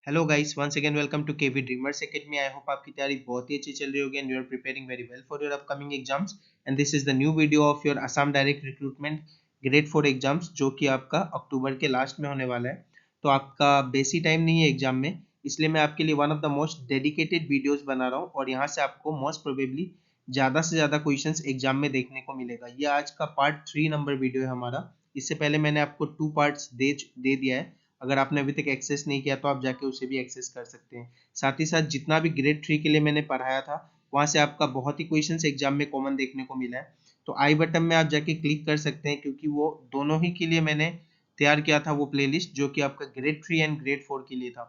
Hello guys, once again welcome to KV Dreamers Academy. I hope आपकी तैयारी बहुत ही अच्छी चल रही होगी and you are preparing very well for your upcoming exams. And this is the new video of your Assam direct recruitment grade 4 exams, जो कि आपका अक्टूबर के लास्ट में होने वाला है। तो आपका बेसी टाइम नहीं है एग्जाम में, इसलिए मैं आपके लिए one of the most dedicated videos बना रहा हूँ और यहाँ से आपको मोस्ट प्रोबेबली ज़्यादा से ज़्यादा क्वेश्चंस एग्जाम में देखने को मिलेगा। ये आज का पार्ट 3 नंबर वीडियो है हमारा। इससे पहले मैंने आपको 2 पार्ट्स दे दिया है। अगर आपने अभी तक एक्सेस नहीं किया तो आप जाके उसे भी एक्सेस कर सकते हैं। साथ ही साथ जितना भी ग्रेड 3 के लिए मैंने पढ़ाया था, वहां से आपका बहुत ही क्वेश्चंस एग्जाम में कॉमन देखने को मिला है। तो आई बटन में आप जाके क्लिक कर सकते हैं, क्योंकि वो दोनों ही के लिए मैंने तैयार किया था वो प्लेलिस्ट, जो कि आपका ग्रेड 3 एंड ग्रेड 4 के लिए था।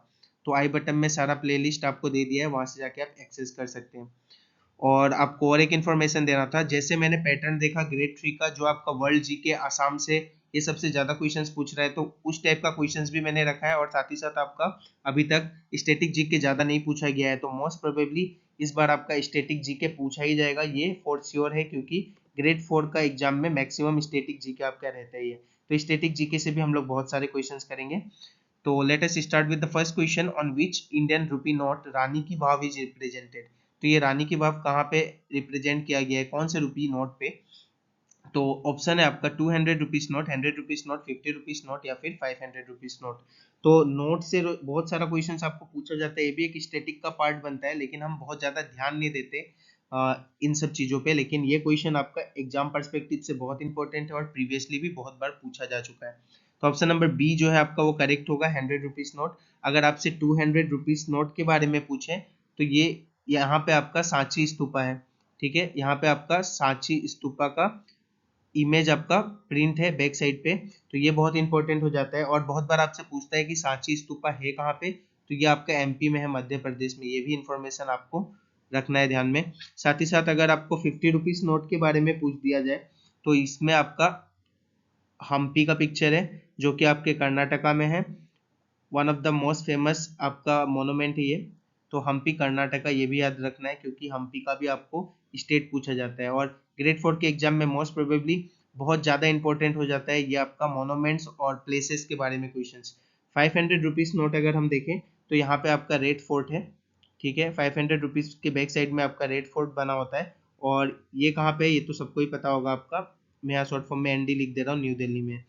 तो आई बटन में सारा प्लेलिस्ट आपको दे दिया है, वहां से जाके आप एक्सेस कर सकते हैं। और आपको और एक इन्फॉर्मेशन देना था। जैसे मैंने पैटर्न देखा ग्रेड 3 का, जो आपका वर्ल्ड जीके आसाम से ये सबसे ज्यादा क्वेश्चंस पूछ रहा है, तो उस टाइप का क्वेश्चंस भी मैंने रखा है। और साथ ही साथ आपका अभी तक स्टैटिक जीके ज्यादा नहीं पूछा गया है, तो मोस्ट प्रोबेबली इस बार आपका स्टैटिक जीके पूछा ही जाएगा, ये फॉर श्योर है, क्योंकि ग्रेड 4 का एग्जाम में मैक्सिमम स्टैटिक जीके आपका रहता ही है। तो स्टैटिक जीके से भी हम लोग बहुत सारे क्वेश्चन करेंगे। तो let us start with the first question. On which Indian rupee note Rani ki Vav is represented? तो ये रानी की वाव कहाँ पे रिप्रेजेंट किया गया है, कौन से रुपी नोट पे? तो ऑप्शन है आपका 200 rupees note, 100 rupees note, 50 rupees note या फिर 500 रुपीज नोट। तो नोट से बहुत सारा क्वेश्चन आपको पूछा जाता है, ये भी एक स्टैटिक का पार्ट बनता है, लेकिन हम बहुत ज्यादा ध्यान नहीं देते इन सब चीजों पे। लेकिन ये क्वेश्चन आपका एग्जाम पर्सपेक्टिव से बहुत इंपॉर्टेंट है और प्रीवियसली भी बहुत बार पूछा जा चुका है। तो ऑप्शन नंबर बी जो है आपका वो करेक्ट होगा, 100 रुपीज नोट। अगर आपसे 200 रुपीज नोट के बारे में पूछे, तो ये यहाँ पे आपका सांची स्तूपा है। ठीक है, यहाँ पे आपका सांची स्तूपा का इमेज आपका प्रिंट है बैक साइड पे। तो ये बहुत इंपॉर्टेंट हो जाता है। और बहुत बार आपसे पूछता है कि सांची स्तूपा है कहाँ पे, तो ये आपका एमपी में है, मध्य प्रदेश में। ये भी इंफॉर्मेशन आपको रखना है ध्यान में। साथ ही साथ अगर आपको 50 रुपीज नोट के बारे में पूछ दिया जाए, तो इसमें आपका हम्पी का पिक्चर है, जो कि आपके कर्नाटका में है। One of the most famous आपका मोनूमेंट है ये। तो हम्पी कर्नाटका, ये भी याद रखना है, क्योंकि हम्पी का भी आपको स्टेट पूछा जाता है। और ग्रेड 4 के एग्जाम में मोस्ट प्रोबेबली बहुत ज़्यादा इंपॉर्टेंट हो जाता है ये आपका मोनूमेंट्स और प्लेसेस के बारे में क्वेश्चन। 500 रुपीज नोट अगर हम देखें, तो यहाँ पे आपका रेड फोर्ट है। ठीक है, 500 रुपीज के बैक साइड में आपका रेड फोर्ट बना होता है। और ये कहाँ पे है, ये तो सबको ही पता होगा आपका। मैं यहाँ शॉर्ट फॉर्म में एनडी लिख दे रहा हूँ, न्यू दिल्ली में।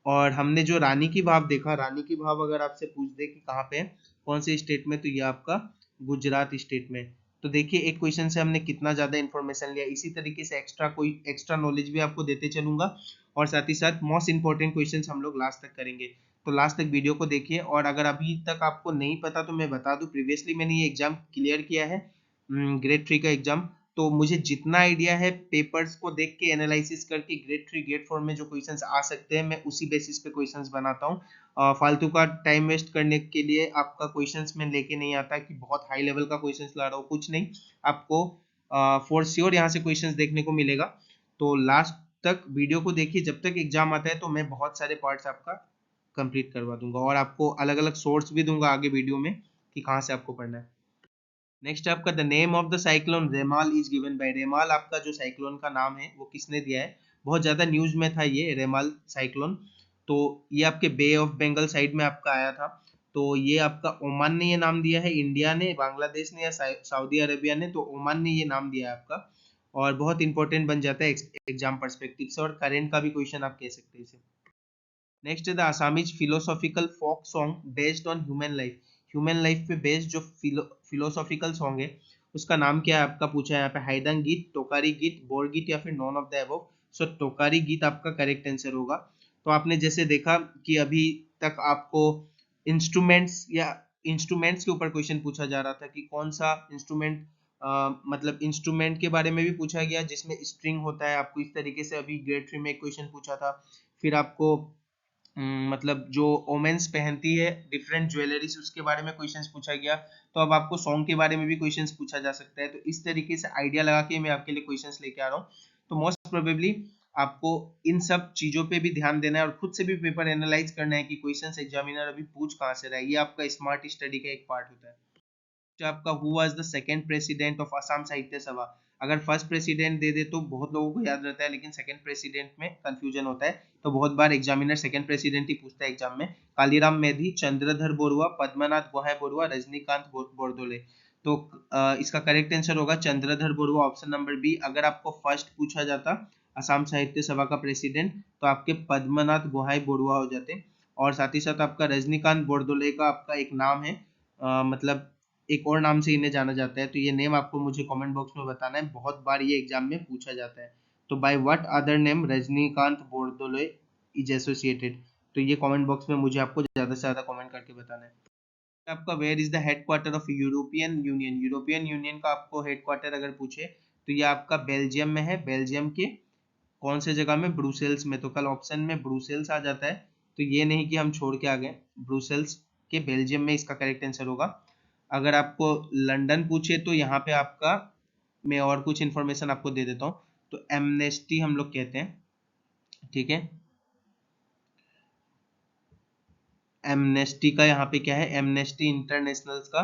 और हमने जो रानी की वाव देखा, रानी की वाव अगर आपसे पूछ दे कि कहाँ पे है, कौन से स्टेट में, तो ये आपका गुजरात स्टेट में। तो देखिए, एक क्वेश्चन से हमने कितना ज्यादा इंफॉर्मेशन लिया। इसी तरीके से कोई एक्स्ट्रा नॉलेज भी आपको देते चलूंगा। और साथ ही साथ मोस्ट इंपॉर्टेंट क्वेश्चंस हम लोग लास्ट तक करेंगे। तो लास्ट तक वीडियो को देखिए। और अगर अभी तक आपको नहीं पता तो मैं बता दूं, प्रीवियसली मैंने ये एग्जाम क्लियर किया है, ग्रेड 3 का एग्जाम। तो मुझे जितना आइडिया है, पेपर्स को देख के एनालिसिस करके ग्रेड 3 ग्रेड 4 में जो क्वेश्चंस आ सकते हैं, मैं उसी बेसिस पे क्वेश्चंस बनाता हूँ। फालतू का टाइम वेस्ट करने के लिए आपका क्वेश्चंस में लेके नहीं आता कि बहुत हाई लेवल का क्वेश्चंस ला रहा हूँ, कुछ नहीं। आपको फॉर श्योर यहाँ से क्वेश्चंस देखने को मिलेगा। तो लास्ट तक वीडियो को देखिए। जब तक एग्जाम आता है तो मैं बहुत सारे पार्ट्स आपका कंप्लीट करवा दूंगा, और आपको अलग अलग सोर्स भी दूंगा आगे वीडियो में कि कहाँ से आपको पढ़ना है। नेक्स्ट आपका the name of the cyclone Remal is given by. Remal आपका जो साइक्लोन का नाम है वो किसने दिया है? बहुत ज्यादा न्यूज में था ये रेमाल साइक्लोन। तो ये आपके बे ऑफ बंगाल साइड में आपका आया था। तो ये आपका ओमान ने ये नाम दिया है, इंडिया ने, बांग्लादेश ने या सऊदी अरेबिया ने? तो ओमान ने ये नाम दिया है आपका। और बहुत इंपॉर्टेंट बन जाता है एग्जाम पर्सपेक्टिव से, और करेंट का भी क्वेश्चन आप कह सकते हैं इसे। नेक्स्ट है the Assamese philosophical folk song based on human life. Human life पे बेस्ड जो फिलोसॉफिकल सॉन्ग है, उसका नाम क्या है आपका पूछा है यहाँ पे। हाइडंग गीत, टोकारी गीत, बोर गीत या फिर नॉन ऑफ द अबव? सो टोकारी गीत आपका करेक्ट आंसर होगा। तो आपने जैसे देखा कि अभी तक आपको इंस्ट्रूमेंट्स के ऊपर क्वेश्चन पूछा जा रहा था कि कौन सा इंस्ट्रूमेंट, मतलब इंस्ट्रूमेंट के बारे में भी पूछा गया जिसमें स्ट्रिंग होता है। आपको इस तरीके से अभी ग्रेड 3 में एक क्वेश्चन पूछा था। फिर आपको मतलब जो ओमेन्स पहनती है डिफरेंट ज्वेलरीज, उसके बारे में क्वेश्चंस पूछा गया। तो अब आपको सॉन्ग के बारे में भी क्वेश्चंस पूछा जा सकता है। तो इस तरीके से आइडिया लगा के मैं आपके लिए क्वेश्चंस लेके आ रहा हूँ। तो मोस्ट प्रोबेबली आपको इन सब चीजों पे भी ध्यान देना है, और खुद से भी पेपर एनालाइज करना है कि क्वेश्चंस एग्जामिनर अभी पूछ कहाँ से रहा है। ये आपका स्मार्ट स्टडी का एक पार्ट होता है। आपका who was the second president of Assam साहित्य सभा? अगर फर्स्ट प्रेसिडेंट दे दे तो बहुत लोगों को याद रहता है, लेकिन सेकंड प्रेसिडेंट में कंफ्यूजन होता है, तो बहुत बार एग्जामिनर सेकंड प्रेसिडेंट ही पूछता है एग्जाम में। कालीराम मेधी, चंद्रधर बोरुआ, पद्मनाथ गोहाई बोरुआ, रजनीकांत बोरदोले। तो इसका करेक्ट आंसर होगा Chandradhar Barua, option number B. अगर आपको फर्स्ट पूछा जाता असम साहित्य सभा का प्रेसिडेंट तो आपके पद्मनाथ गोहाई बोरुआ हो जाते, और साथ ही साथ आपका रजनीकांत बोरदोले का आपका एक नाम है, मतलब एक और नाम से इन्हें जाना जाता है, तो ये नेम आपको मुझे कमेंट बॉक्स में बताना है, बहुत बार ये एग्जाम में पूछा जाता है। तो by what other name Rajinikanth Bordoloi is associated, तो ये कमेंट बॉक्स में मुझे आपको ज्यादा से ज्यादा कमेंट करके बताना है। आपका where is the headquarter of European Union, European Union का आपको हेडक्वार्टर अगर पूछे तो ये आपका बेल्जियम में है। बेल्जियम के कौन से जगह में? ब्रुसेल्स में। तो कल ऑप्शन में ब्रुसेल्स आ जाता है, तो ये नहीं कि हम छोड़ के आ गए, ब्रुसेल्स के बेल्जियम में इसका करेक्ट आंसर होगा। अगर आपको लंदन पूछे तो यहाँ पे आपका मैं और कुछ इन्फॉर्मेशन आपको दे देता हूँ। तो एमनेस्टी हम लोग कहते हैं, ठीक है। एमनेस्टी का यहाँ पे क्या है? एमनेस्टी इंटरनेशनल का,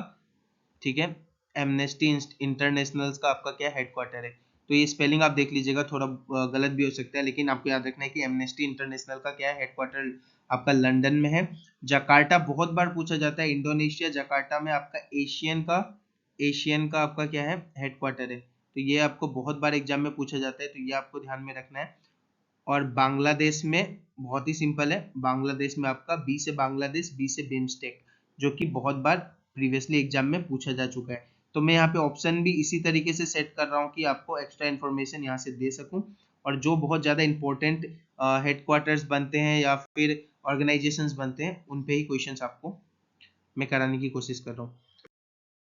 ठीक है, एमनेस्टी इंटरनेशनल का आपका क्या हेडक्वार्टर है। तो ये स्पेलिंग आप देख लीजिएगा, थोड़ा गलत भी हो सकता है, लेकिन आपको याद रखना है कि एमनेस्टी इंटरनेशनल का क्या है हेडक्वार्टर आपका लंदन में है। जकार्ता बहुत बार पूछा जाता है, इंडोनेशिया जकार्ता में आपका एशियन का आपका क्या है? हेडक्वार्टर है। तो ये आपको बहुत बार एग्जाम में पूछा जाता है, तो ये आपको ध्यान में रखना है। और बांग्लादेश में बहुत ही सिंपल है, बांग्लादेश में आपका बी से बांग्लादेश, बी से बिम्स्टेक, जो कि बहुत बार प्रीवियसली एग्जाम में पूछा जा चुका है। तो मैं यहाँ पे ऑप्शन भी इसी तरीके से सेट कर रहा हूँ कि आपको एक्स्ट्रा इन्फॉर्मेशन यहाँ से दे सकूँ, और जो बहुत ज़्यादा इंपॉर्टेंट हेडक्वार्टर्स बनते हैं या फिर ऑर्गेनाइजेशंस बनते हैं उन पे ही क्वेश्चंस आपको मैं कराने की कोशिश कर रहा हूँ।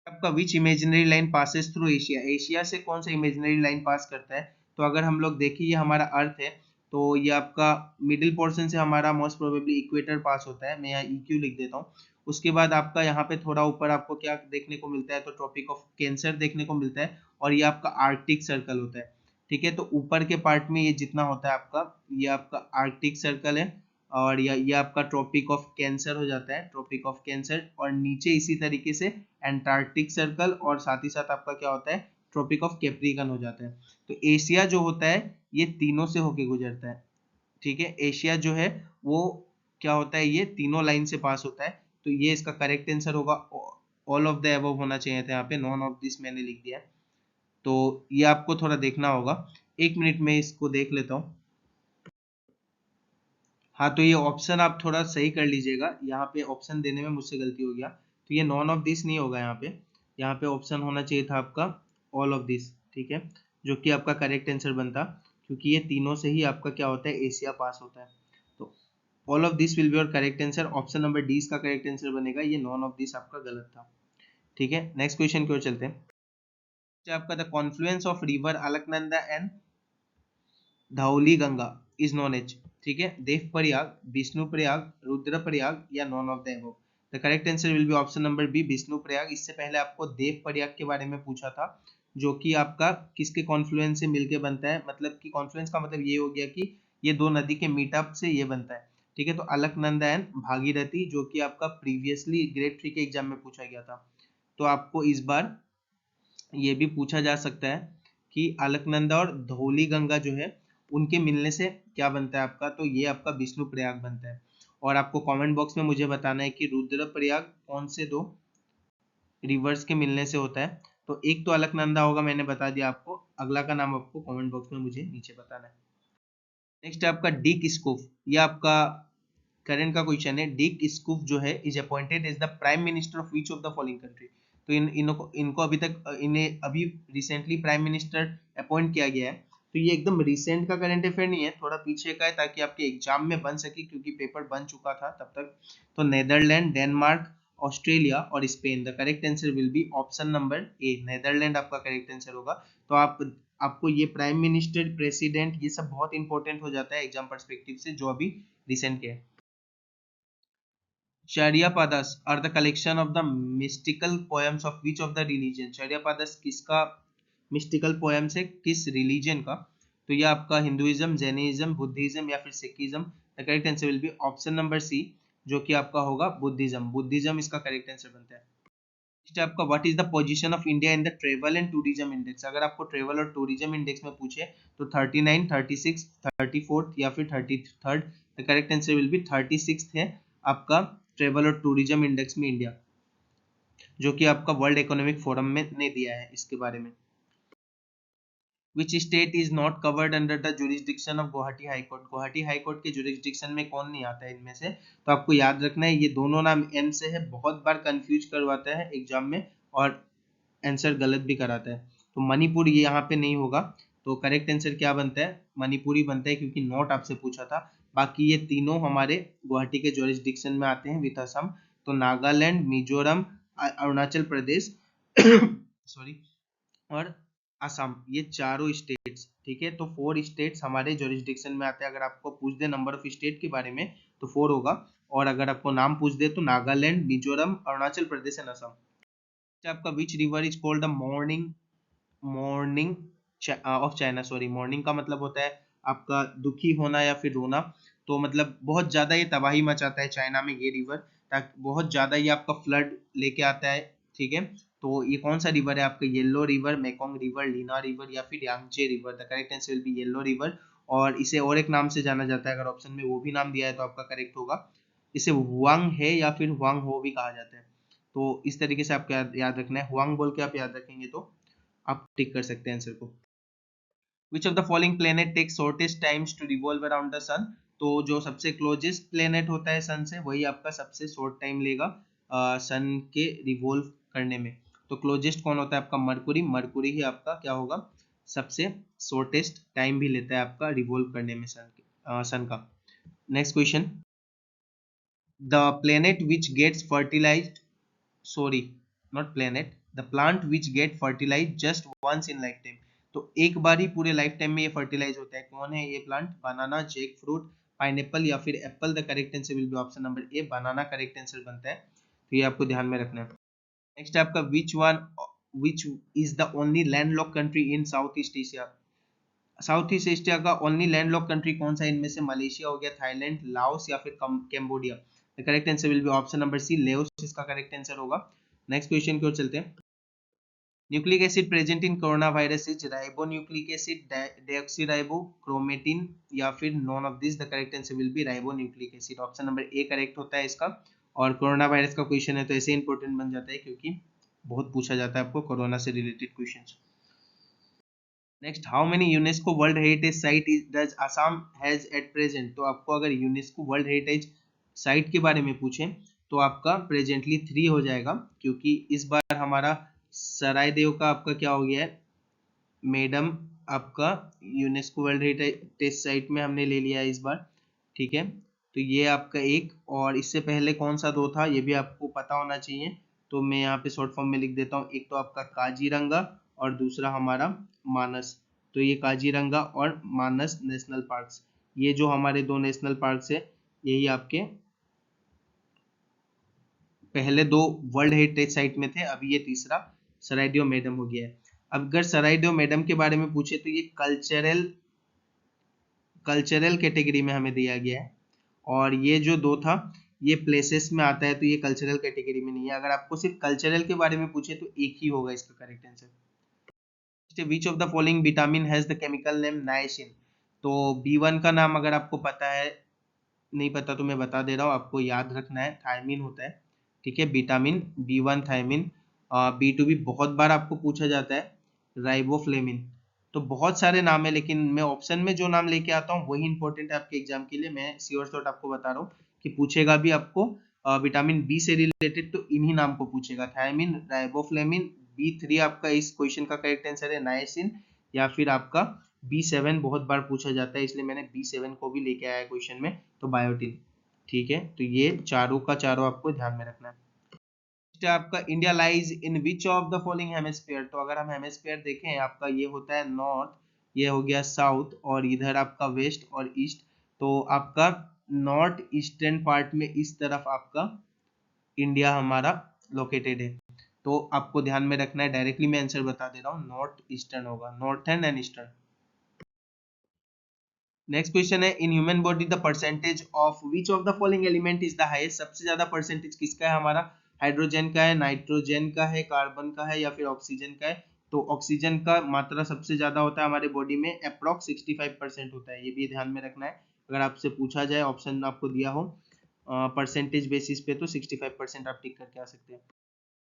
आपका which imaginary line passes through Asia, Asia से कौन सा इमेजिनरी लाइन पास करता है? तो अगर हम लोग देखें ये हमारा अर्थ है, तो ये आपका मिडिल पोर्शन से हमारा मोस्ट प्रोबेबली इक्वेटर पास होता है, मैं यहाँ EQ लिख देता हूँ। उसके बाद आपका यहाँ पे थोड़ा ऊपर आपको क्या देखने को मिलता है? तो ट्रॉपिक ऑफ कैंसर देखने को मिलता है, और ये आपका आर्कटिक सर्कल होता है, ठीक है। तो ऊपर के पार्ट में ये जितना होता है आपका, ये आपका आर्कटिक सर्कल है, और ये आपका ट्रॉपिक ऑफ कैंसर हो जाता है, ट्रॉपिक ऑफ कैंसर, और नीचे इसी तरीके से एंटार्क्टिक सर्कल, और साथ ही साथ आपका क्या होता है? ट्रॉपिक ऑफ कैप्रिकन हो जाता है। तो एशिया जो होता है ये तीनों से होके गुजरता है, ठीक है। एशिया जो है वो क्या होता है? ये तीनों लाइन से पास होता है, तो ये इसका करेक्ट आंसर होगा। ऑल ऑफ द अबव होना चाहिए था, यहाँ पे नॉन ऑफ दिस मैंने लिख दिया है, तो ये आपको थोड़ा देखना होगा। एक मिनट में इसको देख लेता हूँ। हाँ, तो ये ऑप्शन आप थोड़ा सही कर लीजिएगा, यहाँ पे ऑप्शन देने में मुझसे गलती हो गया, तो ये नॉन ऑफ दिस नहीं होगा, यहाँ पे ऑप्शन होना चाहिए था आपका ऑल ऑफ दिस, ठीक है, जो कि आपका करेक्ट आंसर बनता, क्योंकि ये तीनों से ही आपका क्या होता है? एशिया पास होता है। तो all of this will be your correct answer, option number D इसका करेक्ट आंसर बनेगा, ये नॉन ऑफ दिस आपका गलत था, ठीक है। नेक्स्ट क्वेश्चन की ओर चलते हैं। आपका the confluence of river Alaknanda and Dhauli Ganga is known as, ठीक है, देव प्रयाग, विष्णु प्रयाग, रुद्र प्रयाग, या none of the above. The correct answer will be option number B, Vishnu Prayag. इससे पहले आपको देव प्रयाग के बारे में पूछा था, जो कि आपका किसके कॉन्फ्लुएंस से मिलके बनता है, मतलब कि कॉन्फ्लुएंस का मतलब ये हो गया कि ये दो नदी के मीटअप से ये बनता है, ठीक है। तो अलकनंदा एंड भागीरथी, जो कि आपका प्रीवियसली ग्रेड 3 के एग्जाम में पूछा गया था, तो आपको इस बार ये भी पूछा जा सकता है कि अलकनंदा और धौली गंगा जो है उनके मिलने से क्या बनता है आपका, तो ये आपका विष्णु प्रयाग बनता है। और आपको कमेंट बॉक्स में मुझे बताना है कि रुद्र प्रयाग कौन से दो रिवर्स के मिलने से होता है। तो एक तो अलकनंदा होगा, मैंने बता दिया आपको, अगला का नाम आपको कमेंट बॉक्स में मुझे नीचे बताना है। नेक्स्ट है आपका डिक स्कूफ, ये आपका करंट का क्वेश्चन है। डिक स्कूफ जो है is appointed as the prime minister of which of the following country. तो इनको अभी तक इन्हें अभी रिसेंटली प्राइम मिनिस्टर अपॉइंट किया गया है। तो ये एकदम रिसेंट का करंट अफेयर नहीं है, थोड़ा पीछे का है, ताकि आपके एग्जाम में बन सके, क्योंकि पेपर बन चुका था तब तक। तो नेदरलैंड, डेनमार्क, ऑस्ट्रेलिया और Spain. The correct answer will be option number A, Netherland आपका करेक्ट आंसर होगा। तो आपको ये प्राइम मिनिस्टर, प्रेसिडेंट, ये सब बहुत इंपॉर्टेंट हो जाता है एग्जाम पर्सपेक्टिव से, जो अभी रिसेंट के है। Charyapadas are the collection of the mystical poems of which of the religion? Charyapadas किसका mystical poems है, किस religion का? तो ये आपका हिंदुइज्म, जैनिज्म, बुद्धिज्म या फिर Sikhism. The correct answer will be option number C, जो कि आपका होगा बुद्धिज्म। बुद्धिज्म इसका करेक्ट आंसर बनता है। आपका what is the position of India in the travel and tourism index. अगर आपको ट्रेवल और टूरिज्म इंडेक्स में पूछे तो 39, 36, 34 या फिर 33rd। The correct answer will B 36 है आपका ट्रेवल और टूरिज्म इंडेक्स में इंडिया, जो कि आपका वर्ल्ड इकोनॉमिक फोरम में ने दिया है इसके बारे में। Which state is not covered under the jurisdiction of Guwahati High Court? Guwahati high court के जुरिस्डिक्शन में कौन नहीं आता है इनमें से? तो आपको याद रखना है ये दोनों नाम एम से है, बहुत बार कंफ्यूज करवाता है एग्जाम में और आंसर गलत भी कराता है। तो मणिपुर ये यहाँ पे नहीं होगा, तो करेक्ट आंसर क्या बनता है? मणिपुर ही बनता है, क्योंकि नोट आपसे पूछा था। बाकी ये तीनों हमारे गुवाहाटी के जुरिस्डिक्शन में आते हैं विथ असम। तो नागालैंड, मिजोरम, अरुणाचल प्रदेश सॉरी और असम, ये चारों स्टेट्स, ठीक है। तो 4 स्टेट्स हमारे जुरिस्डिक्शन में आते हैं। अगर आपको पूछ दे नंबर ऑफ स्टेट के बारे में तो 4 होगा, और अगर आपको नाम पूछ दे तो नागालैंड, मिजोरम, अरुणाचल प्रदेश एंड असम। आपका which river is called the morning morning of China. Sorry, morning का मतलब होता है आपका दुखी होना या फिर रोना। तो मतलब बहुत ज्यादा ये तबाही मचाता है चाइना में ये रिवर, ताकि बहुत ज्यादा ये आपका फ्लड लेके आता है, ठीक है। तो ये कौन सा रिवर है आपका? Yellow River, Mekong river, Lena river या फिर Yangtze river. The correct answer will be Yellow River. और इसे और एक नाम से जाना जाता है, अगर ऑप्शन में वो भी नाम दिया है तो आपका करेक्ट होगा। इसे हुआंग है या फिर हुआंग हो भी कहा जाता है। तो इस तरीके से आपको याद रखना है, हुआंग बोल के आप याद रखेंगे तो आप टिक कर सकते हैं आंसर को। Which of the following planet take shortest times to revolve around the sun. तो जो सबसे क्लोजेस्ट प्लेनेट होता है सन से, वही आपका सबसे शॉर्ट टाइम लेगा सन के रिवॉल्व करने में। तो क्लोजेस्ट कौन होता है आपका? मरकुरी। मरकुरी ही आपका क्या होगा? सबसे शॉर्टेस्ट टाइम भी लेता है आपका रिवॉल्व करने में सन का। Next question, the planet which gets fertilized, sorry not planet, the plant which get fertilize just once in life time. तो एक बार ही पूरे लाइफ टाइम में ये फर्टिलाइज होता है, कौन है ये प्लांट? बनाना, जैक फ्रूट, पाइनएप्पल या फिर Apple. The correct answer will be option number A, banana correct answer बनता है। तो ये आपको ध्यान में रखना है। नेक्स्ट है आपका which is the only landlock country in South East Asia. South East Asia का ओनली लैंडलॉक कंट्री कौन सा? इनमें से मलेशिया हो गया, थाईलैंड, लाओस या फिर Cambodia. The correct answer will be option number C, Laos इसका करेक्ट आंसर होगा। नेक्स्ट क्वेश्चन की ओर चलते हैं। Nucleic acid present in corona virus is ribonucleic acid, deoxyribo, chromatin या फिर none of this. The correct answer will be ribonucleic acid. Option number A correct होता है इसका। और कोरोना वायरस का क्वेश्चन है तो ऐसे इंपॉर्टेंट बन जाता है, क्योंकि बहुत पूछा जाता है आपको कोरोना से related questions. Next, how many UNESCO world heritage site does Assam has at present. तो आपको अगर यूनेस्को वर्ल्ड हेरिटेज साइट के बारे में पूछें तो आपका प्रेजेंटली 3 हो जाएगा, क्योंकि इस बार हमारा सरायदेव का आपका क्या हो गया है, मेडम आपका यूनेस्को वर्ल्ड हेरिटेज साइट में हमने ले लिया है इस बार, ठीक है। तो ये आपका एक, और इससे पहले कौन सा 2 था ये भी आपको पता होना चाहिए, तो मैं यहाँ पे शॉर्ट फॉर्म में लिख देता हूँ। एक तो आपका काजीरंगा और दूसरा हमारा मानस। तो ये काजीरंगा और मानस नेशनल पार्क्स, ये जो हमारे 2 नेशनल पार्क्स है, यही आपके पहले 2 वर्ल्ड हेरिटेज साइट में थे, अभी ये तीसरा सरायदेव मैडम हो गया है। अब अगर सरायदेव मैडम के बारे में पूछे तो ये कल्चरल कैटेगरी में हमें दिया गया है, और ये जो 2 था ये प्लेसेस में आता है, तो ये कल्चरल कैटेगरी में नहीं है। अगर आपको सिर्फ कल्चरल के बारे में पूछे तो एक ही होगा इसका correct answer. Which of the following vitamin has the chemical name niacin. तो B1 का नाम अगर आपको पता है, नहीं पता तो मैं बता दे रहा हूँ, आपको याद रखना है, थायमिन होता है, ठीक है। Vitamin B1 thiamine. B2 भी बहुत बार आपको पूछा जाता है, राइबोफ्लेविन। तो बहुत सारे नाम है, लेकिन मैं ऑप्शन में जो नाम लेके आता हूँ वही इंपॉर्टेंट है आपके एग्जाम के लिए। मैं श्योर शॉट आपको बता रहा हूँ कि पूछेगा भी आपको विटामिन बी से रिलेटेड तो इन्हीं नाम को पूछेगा, थायमिन, राइबोफ्लेविन। B3 आपका इस क्वेश्चन का करेक्ट आंसर है नाइसिन, या फिर आपका B7 बहुत बार पूछा जाता है, इसलिए मैंने B7 को भी लेके आया क्वेश्चन में, तो बायोटिन, ठीक है। तो ये चारों का चारों आपको ध्यान में रखना है। आपका India lies in which of the following hemisphere. तो अगर हम हेमिस्फीयर देखें, आपका ये होता है नॉर्थ, ये हो गया साउथ, और इधर आपका वेस्ट और ईस्ट। तो आपका नॉर्थ ईस्टर्न पार्ट में इस तरफ आपका इंडिया हमारा लोकेटेड है। तो आपको ध्यान में रखना है, डायरेक्टली मैं आंसर बता दे रहा हूँ, नॉर्थ ईस्टर्न होगा, northern and eastern. Next question है, in human body the percentage of which of the following element is the highest. सबसे ज्यादा परसेंटेज किसका है हमारा? हाइड्रोजन का है, नाइट्रोजन का है, कार्बन का है या फिर ऑक्सीजन का है। तो ऑक्सीजन का मात्रा सबसे ज्यादा होता है हमारे बॉडी में, अप्रॉक्स 65% होता है, ये भी ध्यान में रखना है। अगर आपसे पूछा जाए, ऑप्शन आपको दिया हो परसेंटेज बेसिस पे, तो 65% आप टिक करके आ सकते हैं।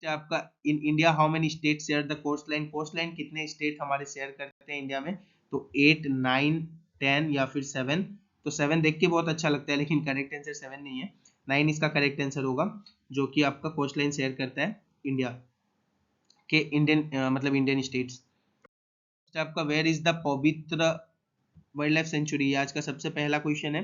आपका in India how many state share the coast line, coast line कितने स्टेट हमारे शेयर करते हैं इंडिया में, तो 8, 9, 10 या फिर 7। तो 7 देख के बहुत अच्छा लगता है, लेकिन करेक्ट आंसर 7 नहीं है, 9 इसका करेक्ट आंसर होगा, जो कि आपका कोस्ट लाइन शेयर करता है इंडिया के, इंडियन मतलब इंडियन स्टेट्स। आपका वेयर इज द पवित्र वाइल्ड लाइफ सेंचुरी, आज का सबसे पहला क्वेश्चन है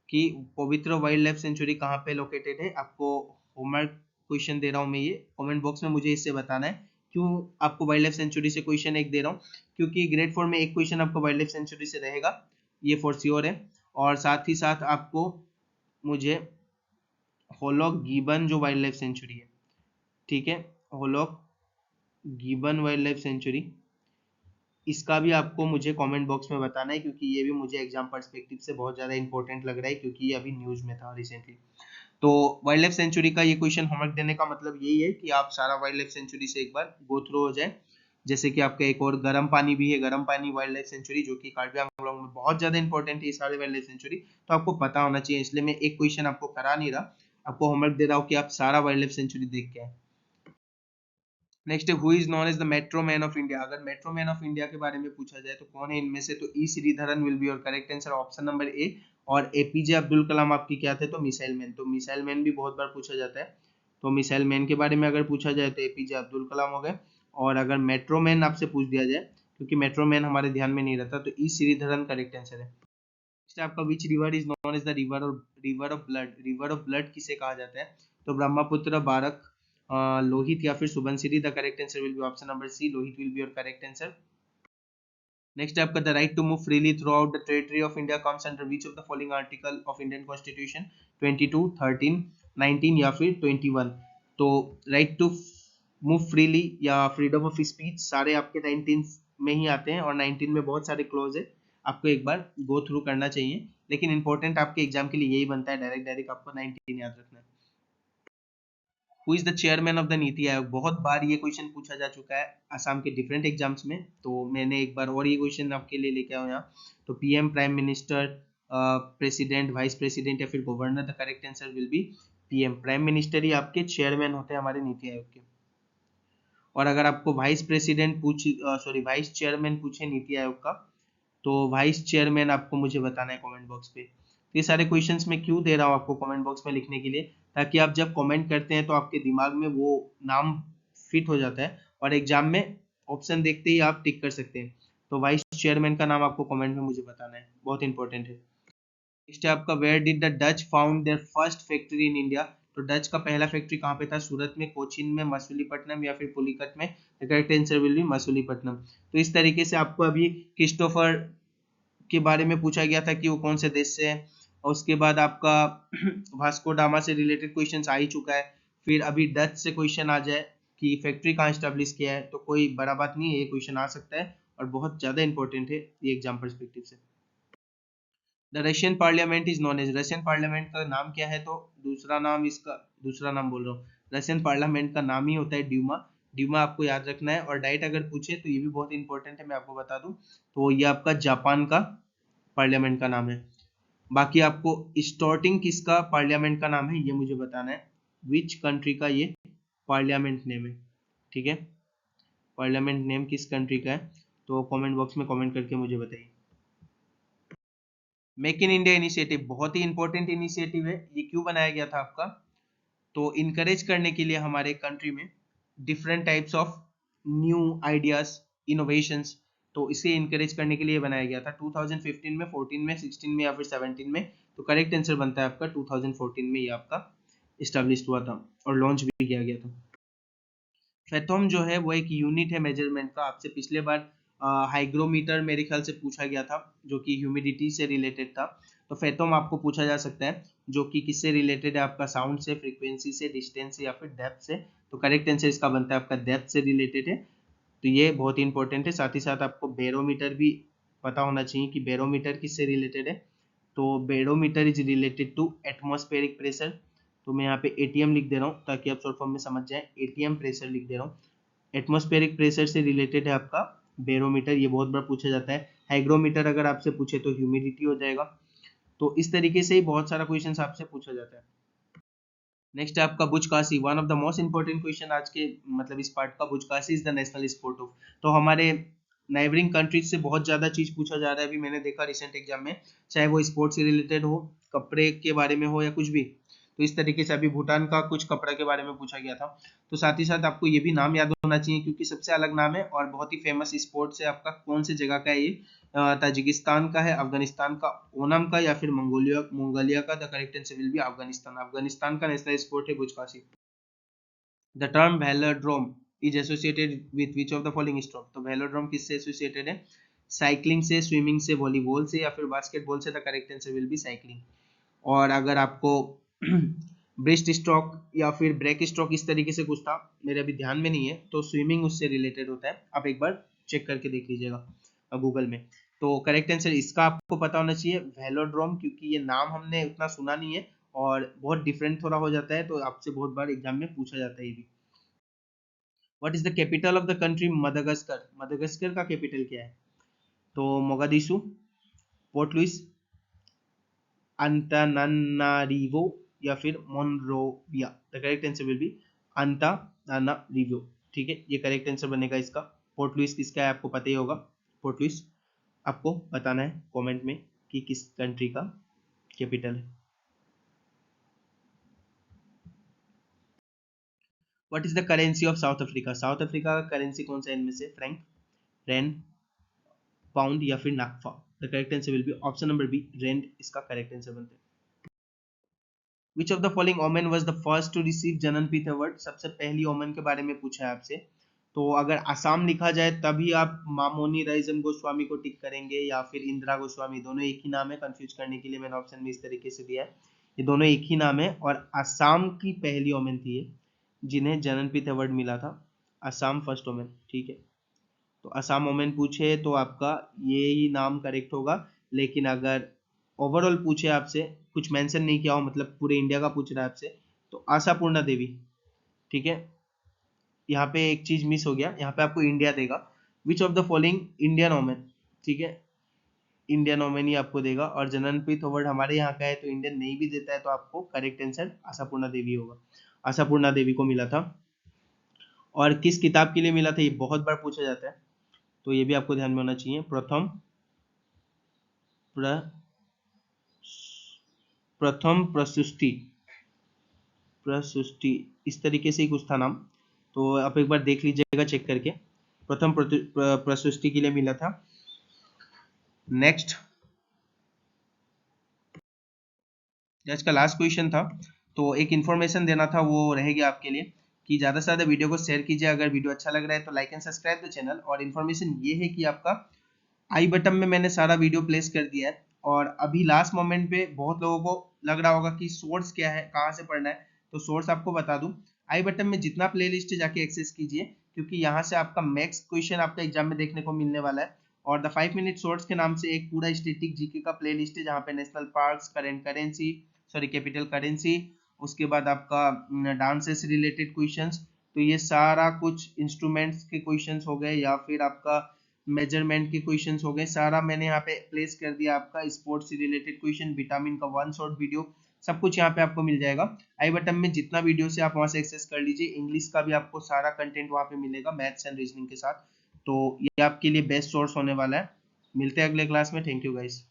कि पवित्र वाइल्ड लाइफ सेंचुरी कहाँ पे लोकेटेड है। आपको होमवर्क क्वेश्चन दे रहा हूँ मैं, ये कमेंट बॉक्स में मुझे इससे बताना है क्यों आपको वाइल्ड लाइफ सेंचुरी से क्वेश्चन एक दे रहा हूँ, क्योंकि ग्रेड 4 में एक क्वेश्चन आपको वाइल्ड लाइफ सेंचुरी से रहेगा, ये फॉर श्योर है। और साथ ही साथ आपको मुझे होलॉक गिबन जो वाइल्ड लाइफ सेंचुरी है, ठीक है, होलॉक गिबन वाइल्ड लाइफ सेंचुरी, इसका भी आपको मुझे कमेंट बॉक्स में बताना है, क्योंकि ये भी मुझे एग्जाम पर्सपेक्टिव से बहुत ज़्यादा इंपॉर्टेंट लग रहा है, क्योंकि ये अभी न्यूज़ में था रिसेंटली। तो वाइल्ड लाइफ सेंचुरी का ये क्वेश्चन होमवर्क देने का मतलब यही है कि आप सारा वाइल्ड लाइफ सेंचुरी से एक बार गो थ्रू हो जाए। जैसे कि आपका एक और गर्म पानी भी है, गर्म पानी वाइल्ड लाइफ सेंचुरी, जो कि कार्बी आंगलोंग में बहुत ज्यादा इंपॉर्टेंट है ये सारे वाइल्ड लाइफ सेंचुरी, तो आपको पता होना चाहिए। इसलिए मैं एक क्वेश्चन आपको करा नहीं रहा, आपको होमवर्क दे रहा हूँ कि आप सारा वाइल्ड लाइफ सेंचुरी देख के आए। नेक्स्ट है who is known as the metro man of India, अगर मेट्रो मैन ऑफ इंडिया के बारे में पूछा जाए तो कौन है इनमें से, तो ई Sreedharan will be your correct answer, option number A. और एपीजे अब्दुल कलाम आपकी क्या थे, तो मिसाइल मैन, तो मिसाइल मैन भी बहुत बार पूछा जाता है, तो मिसाइल मैन के बारे में अगर पूछा जाए तो एपीजे अब्दुल कलाम हो गए। और अगर मेट्रो मैन आपसे पूछ दिया जाए, क्योंकि मेट्रो मैन हमारे ध्यान में नहीं रहता, तो ई श्रीधरन करेक्ट आंसर है। नेक्स्ट आपका which river is known as the river of blood, river of blood किसे कहा जाता है, तो ब्रह्मपुत्र, बारक, लोहित या फिर Subansiri, the correct answer will be option number C, Lohit will be your correct answer. Next आपका the right to move freely throughout the territory of India comes under which of the following article of Indian constitution, 22, 13, 19 या फिर 21। तो right to move freely या freedom of speech सारे आपके 19 में ही आते हैं, और 19 में बहुत सारे क्लोज है, आपको एक बार गो थ्रू करना चाहिए, लेकिन इंपॉर्टेंट आपके एग्जाम के लिए यही बनता है, डायरेक्ट आपको 19 याद रखना है। Who is the chairman of the NITI Aayog, बहुत बार ये क्वेश्चन पूछा जा चुका है असम के डिफरेंट एग्जाम्स में, तो मैंने एक बार और ये क्वेश्चन आपके लिए लेके आया यहाँ। तो PM, prime minister, president, vice president या फिर governor, the correct answer will be PM, prime minister ही आपके चेयरमैन होते हैं हमारे नीति आयोग के। और अगर आपको वाइस प्रेसिडेंट वाइस चेयरमैन पूछे नीति आयोग का, तो वाइस चेयरमैन आपको मुझे बताना है कमेंट बॉक्स पे। तो ये सारे क्वेश्चंस मैं क्यों दे रहा हूँ आपको कमेंट बॉक्स में लिखने के लिए, ताकि आप जब कमेंट करते हैं तो आपके दिमाग में वो नाम फिट हो जाता है, और एग्जाम में ऑप्शन देखते ही आप टिक कर सकते हैं। तो वाइस चेयरमैन का नाम आपको कमेंट में मुझे बताना है, बहुत इंपॉर्टेंट है। नेक्स्ट है आपका where did the Dutch found their first factory in India, तो डच का पहला फैक्ट्री कहाँ पे था, सूरत में, कोचीन में, मसूलीपट्टनम या फिर पुलिकट में, correct answer will B Masulipatnam. तो इस तरीके से आपको अभी क्रिस्टोफर के बारे में पूछा गया था कि वो कौन से देश से है, और उसके बाद आपका वास्को डामा से रिलेटेड क्वेश्चन आ ही चुका है। फिर अभी डच से क्वेश्चन आ जाए कि फैक्ट्री कहाँ स्टैब्लिश किया है, तो कोई बड़ा बात नहीं है, ये क्वेश्चन आ सकता है और बहुत ज्यादा इंपॉर्टेंट है ये एग्जाम पर्सपेक्टिव से। The Russian parliament is known as, Russian parliament का नाम क्या है, तो दूसरा नाम इसका, दूसरा नाम बोल रहा हूँ, रशियन पार्लियामेंट का नाम ही होता है ड्यूमा, ड्यूमा आपको याद रखना है। और डाइट अगर पूछे तो ये भी बहुत इंपॉर्टेंट है, मैं आपको बता दूं, तो ये आपका जापान का पार्लियामेंट का नाम है। बाकी आपको स्टार्टिंग किसका पार्लियामेंट का नाम है ये मुझे बताना है, विच कंट्री का ये पार्लियामेंट नेम है, ठीक है, पार्लियामेंट नेम किस कंट्री का है, तो कमेंट बॉक्स में कमेंट करके मुझे बताइए। मेक इन इंडिया इनिशिएटिव बहुत ही इंपॉर्टेंट इनिशिएटिव है, ये क्यों बनाया गया था आपका, तो इनकरेज करने के लिए हमारे कंट्री में different types of new ideas, innovations, तो इसे इनकरेज करने के लिए बनाया गया था 2015 में, 14 में, 16 में या फिर 17 में। तो करेक्ट आंसर बनता है आपका 2014 में ये आपका इस्टेब्लिश हुआ था और लॉन्च भी किया गया था। फेथोम जो है वो एक यूनिट है मेजरमेंट का, आपसे पिछले बार हाइग्रोमीटर मेरे ख्याल से पूछा गया था, जो कि ह्यूमिडिटी से रिलेटेड था। तो फेथोम आपको पूछा जा सकता है, जो कि किससे रिलेटेड है, आपका साउंड से, फ्रीक्वेंसी से, डिस्टेंस से या फिर डेप्थ से। तो करेक्ट आंसर इसका बनता है आपका डेप्थ से रिलेटेड है, तो ये बहुत ही इंपॉर्टेंट है। साथ ही साथ आपको बैरोमीटर भी पता होना चाहिए कि बैरोमीटर किससे रिलेटेड है, तो barometer is related to atmospheric pressure, तो मैं यहाँ पे एटीएम लिख दे रहा हूँ ताकि आप शॉर्ट फॉर्म में समझ जाए। एटीएम प्रेशर लिख दे रहा हूँ। एटमॉस्फेरिक प्रेशर से रिलेटेड है आपका बैरोमीटर, ये बहुत बार पूछा जाता है। हाइग्रोमीटर अगर आपसे पूछे तो ह्यूमिडिटी हो जाएगा। तो इस तरीके से ही बहुत सारा क्वेश्चन आपसे पूछा जाता है। नेक्स्ट है आपका buzkashi, one of the most important question आज के मतलब इस पार्ट का। Buzkashi is the national sport of, तो हमारे नाइबरिंग कंट्रीज से बहुत ज्यादा चीज पूछा जा रहा है अभी मैंने देखा रिसेंट एग्जाम में, चाहे वो स्पोर्ट्स से रिलेटेड हो, कपड़े के बारे में हो या कुछ भी। तो इस तरीके से अभी भूटान का कुछ कपड़ा के बारे में पूछा गया था। तो साथ ही साथ आपको ये भी नाम याद होना चाहिए क्योंकि सबसे अलग नाम है और बहुत ही फेमस स्पोर्ट्स है आपका। कौन सी जगह का है ये? ताजिकिस्तान का है, अफगानिस्तान का, ओनम का या फिर मंगोलिया का। The correct answer will be Afghanistan. Afghanistan का नेशनल स्पोर्ट है buzkashi. The term velodrome is associated with which of the following sport, तो वेलोड्रोम किससे एसोसिएटेड है? साइकिलिंग से, स्विमिंग से, वॉलीबॉल से या फिर बास्केटबॉल से। The correct answer will be cycling. और अगर आपको ब्रेस्ट स्ट्रोक या फिर ब्रेक स्ट्रोक इस तरीके से कुछ था, मेरे अभी ध्यान में नहीं है, तो स्विमिंग उससे रिलेटेड होता है। आप एक बार चेक करके देख लीजिएगा गूगल में। तो करेक्ट आंसर इसका आपको पता होना चाहिए वेलोड्रोम, क्योंकि ये नाम हमने उतना सुना नहीं है और बहुत डिफरेंट थोड़ा हो जाता है, तो आपसे बहुत बार एग्जाम में पूछा जाता है ये भी। What is the capital of the country Madagascar? Madagascar का कैपिटल क्या है? तो मोगादिशु, पोर्ट लुइस, अंतानानारिवो या फिर Monrovia. The correct answer will be Antananarivo. ठीक है, ये करेक्ट आंसर बनेगा इसका। पोर्ट लुइस किसका है आपको पता ही होगा। पोर्ट लुइस आपको बताना है कमेंट में कि किस कंट्री का कैपिटल है। What is the currency of south Africa? South Africa का करेंसी कौन सा है इनमें से? फ्रैंक, रैंड, पाउंड या फिर Nakfa. The correct answer will be option number B, rand इसका करेक्ट आंसर बनता है। Which of the following women was the first to receive Jnanpith award? सबसे पहली ओमेन के बारे में पूछा है आपसे। तो अगर असम लिखा जाए तभी आप मामोनी राइजम गोस्वामी को टिक करेंगे या फिर इंदिरा गोस्वामी, दोनों एक ही नाम है। कंफ्यूज करने के लिए मैंने ऑप्शन में इस तरीके से दिया है, ये दोनों एक ही नाम है और असम की पहली ओमेन थी ये जिन्हें जननपीठ अवार्ड मिला था। Assam first woman. ठीक है, तो असम वोमेन पूछे तो आपका ये ही नाम करेक्ट होगा। लेकिन अगर ओवरऑल पूछे आपसे, कुछ मेंशन नहीं किया हो, मतलब पूरे इंडिया का पूछ रहा है आपसे, तो आशापूर्णा देवी। ठीक है, यहाँ पे एक चीज मिस हो गया, यहाँ पे आपको इंडिया देगा। विच of the following Indian women, ठीक है, इंडियन वोमेन ही आपको देगा। और जननपीठ अवार्ड हमारे यहाँ का है तो इंडियन नहीं भी देता है, तो आपको करेक्ट आंसर आशापूर्णा देवी होगा। आशापूर्णा देवी को मिला था। और किस किताब के लिए मिला था ये बहुत बार पूछा जाता है, तो ये भी आपको ध्यान में होना चाहिए। प्रथम प्रसुष्टि, इस तरीके से ही कुछ था नाम, तो आप एक बार देख लीजिएगा चेक करके। प्रथम प्रसुष्टि के लिए मिला था। नेक्स्ट, आज का लास्ट क्वेश्चन था, तो एक इन्फॉर्मेशन देना था, वो रहेगी आपके लिए कि ज़्यादा से ज़्यादा वीडियो को शेयर कीजिए। अगर वीडियो अच्छा लग रहा है तो like and subscribe the channel. और इन्फॉर्मेशन ये है कि आपका आई बटन में मैंने सारा वीडियो प्लेस कर दिया है। और अभी लास्ट मोमेंट पे बहुत लोगों को लग रहा होगा कि सोर्स क्या है, कहाँ से पढ़ना है, तो सोर्स आपको बता दूं, आई बटन में जितना प्लेलिस्ट है जाके एक्सेस कीजिए, क्योंकि यहाँ से आपका मैक्स क्वेश्चन आपका एग्जाम में देखने को मिलने वाला है। और द 5 मिनट शॉर्ट्स के नाम से एक पूरा स्टैटिक जीके का प्लेलिस्ट है, जहाँ पे national parks, current currency, sorry capital currency, उसके बाद आपका डांस से रिलेटेड क्वेश्चंस, तो ये सारा कुछ इंस्ट्रूमेंट्स के क्वेश्चंस हो गए या फिर आपका मेजरमेंट के क्वेश्चंस हो गए, सारा मैंने यहाँ पे प्लेस कर दिया। आपका स्पोर्ट्स से रिलेटेड क्वेश्चन, विटामिन का 1 शॉर्ट वीडियो, सब कुछ यहाँ पे आपको मिल जाएगा। आई बटन में जितना वीडियो से आप वहां से एक्सेस कर लीजिए। इंग्लिश का भी आपको सारा कंटेंट वहां पे मिलेगा मैथ्स एंड रीजनिंग के साथ, तो ये आपके लिए बेस्ट सोर्स होने वाला है। मिलते हैं अगले क्लास में। Thank you guys.